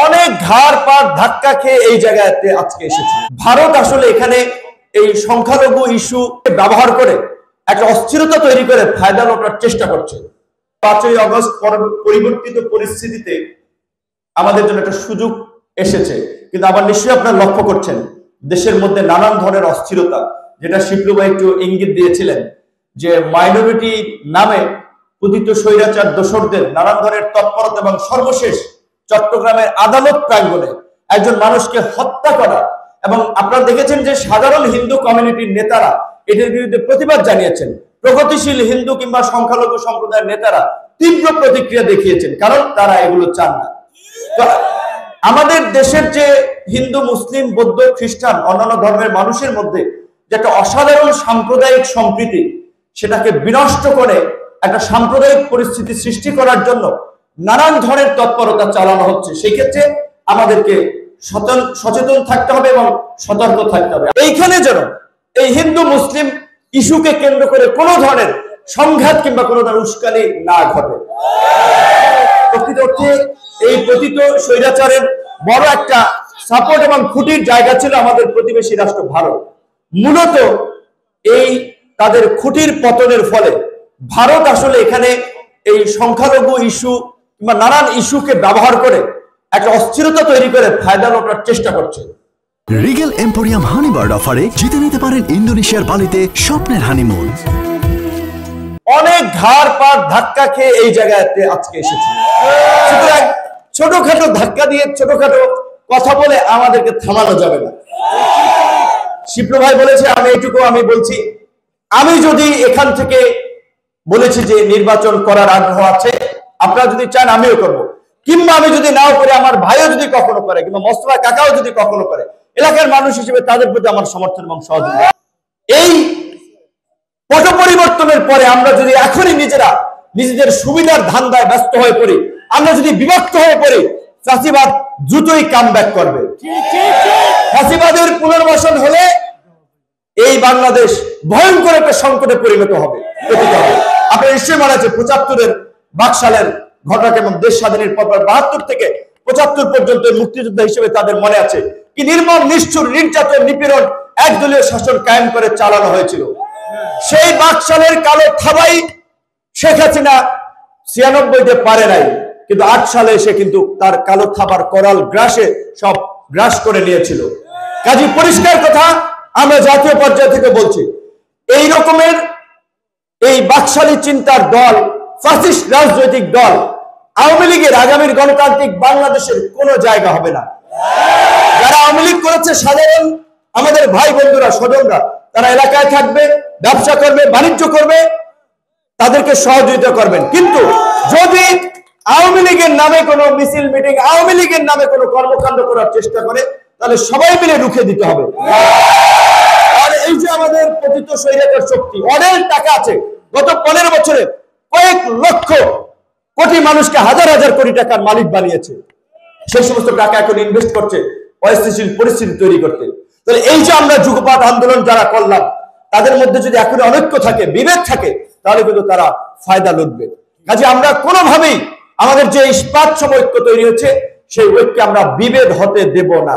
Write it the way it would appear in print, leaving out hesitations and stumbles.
অনেক ঘাড় পাড় ধাক্কা খেয়ে এই জায়গাতে আজকে এসেছে। ভারত আসলে এখানে এই সংখ্যালঘু ইস্যু ব্যবহার করে একটা অস্থিরতা তৈরি করে ফায়দা লোটার চেষ্টা করছে। 5ই আগস্ট পরিবর্তিত পরিস্থিতিতে আমাদের জন্য একটা সুযোগ এসেছে, কিন্তু আবার নিশ্চয়ই আপনারা লক্ষ্য করছেন দেশের মধ্যে নানান ধরনের অস্থিরতা, যেটা শিবলু ভাই একটু ইঙ্গিত দিয়েছিলেন যে মাইনরিটি নামে পতিত স্বৈরাচার দোসরদের নানান ধরনের তৎপরতা এবং সর্বশেষ চট্টগ্রামের আদালত প্রাঙ্গণে একজন মানুষকে হত্যা করা, এবং আপনারা দেখেছেন যে সাধারণ হিন্দু কমিউনিটির নেতারা এটির বিরুদ্ধে প্রতিবাদ জানিয়েছেন। প্রগতিশীল হিন্দু কিংবা সংখ্যালঘু সম্প্রদায়ের নেতারা তীব্র প্রতিক্রিয়া দেখিয়েছেন, কারণ তারা এগুলো চান না। তো আমাদের দেশের যে হিন্দু, মুসলিম, বৌদ্ধ, খ্রিস্টান, অন্যান্য ধর্মের মানুষের মধ্যে যে একটা অসাধারণ সাম্প্রদায়িক সম্প্রীতি, সেটাকে বিনষ্ট করে একটা সাম্প্রদায়িক পরিস্থিতি সৃষ্টি করার জন্য নানান ধরনের তৎপরতা চালানো হচ্ছে। সেই ক্ষেত্রে আমাদেরকে সচেতন থাকতে হবে এবং সতর্ক থাকতে হবে। এইখানে যেন এই হিন্দু মুসলিম ইস্যুকে কেন্দ্র করে কোনো ধরনের সংঘাত কিংবা কোনো ধরনের উস্কানি না ঘটে। প্রকৃত অর্থে এই পতিত স্বৈরাচারের বড় একটা সাপোর্ট এবং খুঁটির জায়গা ছিল আমাদের প্রতিবেশী রাষ্ট্র ভারত। মূলত এই তাদের খুঁটির পতনের ফলে ভারত আসলে এখানে এই সংখ্যালঘু ইস্যু কিংবা নানান ইস্যুকে ব্যবহার করে একটা অস্থিরতা তৈরি করে ফায়দা লোটার চেষ্টা করছে। রিগেল এম্পোরিয়াম হানিবার্ড অফারে জিতে নিতে পারেন ইন্দোনেশিয়ার বালিতে স্বপ্নের হানিমুন। অনেক ঘাড় পাড় ধাক্কা খেয়ে এই জায়গাতে আজকে এসেছে। সুতরাং ছোটখাটো ধাক্কা দিয়ে ছোটখাটো কথা বলে আমাদেরকে থামানো যাবে না। শিবলু ভাই বলেছে, আমি বলছি, আমি যদি এখান থেকে বলেছি যে নির্বাচন করার আগ্রহ আছে, আপনারা যদি চান আমিও করব, কিংবা আমি যদি নাও করে আমার ভাইও যদি কখনো করে, কিংবা মোস্তফা কাকাও যদি কখনো করে, এলাকার মানুষ হিসেবে তাদের প্রতি আমার সমর্থন এবং সহযোগিতা। এই পট পরিবর্তনের পরে আমরা যদি এখনই নিজেদের সুবিধার ধান্দায় ব্যস্ত হয়ে পড়ি, আমরা যদি বিভক্ত হয়ে পড়ি, ফ্যাসিবাদ দ্রুতই কামব্যাক করবে। ফ্যাসিবাদের পুনর্বাসন হলে এই বাংলাদেশ ভয়ঙ্কর একটা সংকটে পরিণত হবে। আপনার নিশ্চয়ই মনে আছে 75-এর বাকশালের ঘটনাকে, এবং দেশ স্বাধীনের পর 72 থেকে 75 পর্যন্ত মুক্তিযোদ্ধা হিসেবে তাদের মনে আছে কি নির্মম, নিষ্ঠুর, নির্যাতন, নিপীড়ন, একদলীয় শাসন কায়েম করে চালানো হয়েছিল। সেই বাকশালের কালো থাবাই শেখ হাসিনা 96-তে পারে নাই, কিন্তু 8 সালে এসে কিন্তু তার কালো থাবার করাল গ্রাসে সব গ্রাস করে নিয়েছিল। কাজী পরিষ্কার কথা আমরা জাতীয় পর্যায় থেকে বলছি, এই রকমের এই বাকশালী চিন্তার দল, ফ্যাসিস্ট রাজনৈতিক দল আওয়ামী লীগের আগামীর গণতান্ত্রিক বাংলাদেশের কোনো জায়গা হবে না। যারা আওয়ামী লীগ করেছে, সাধারণ আমাদের ভাই বন্ধুরা, স্বজনরা, তারা এলাকায় থাকবে, ব্যবসা করবে, বাণিজ্য করবে, তাদেরকে সহযোগিতা করবেন। কিন্তু যদি আওয়ামী লীগের নামে কোনো মিছিল মিটিং, আওয়ামী লীগের নামে কোনো কর্মকাণ্ড করার চেষ্টা করে, তাহলে সবাই মিলে রুখে দিতে হবে। আর এই যে আমাদের পতিত স্বৈরাচার শক্তি, অনেক টাকা আছে, গত 15 বছরে কয়েক লক্ষ কোটি মানুষকে হাজার হাজার কোটি টাকার মালিক বানিয়েছে। সেই সমস্ত টাকা এখন ইনভেস্ট করছে অস্থিতিশীল পরিস্থিতি তৈরি করতে। তাহলে এই যে আমরা যুগপৎ আন্দোলন যারা করলাম, তাদের মধ্যে যদি এখন অনৈক্য থাকে, বিভেদ থাকে, তাহলে কিন্তু তারা ফায়দা লুটবে। কাজে আমরা কোনোভাবেই আমাদের যে ইস্পাত ঐক্য তৈরি হচ্ছে, সেই ঐক্যে আমরা বিভেদ হতে দেব না।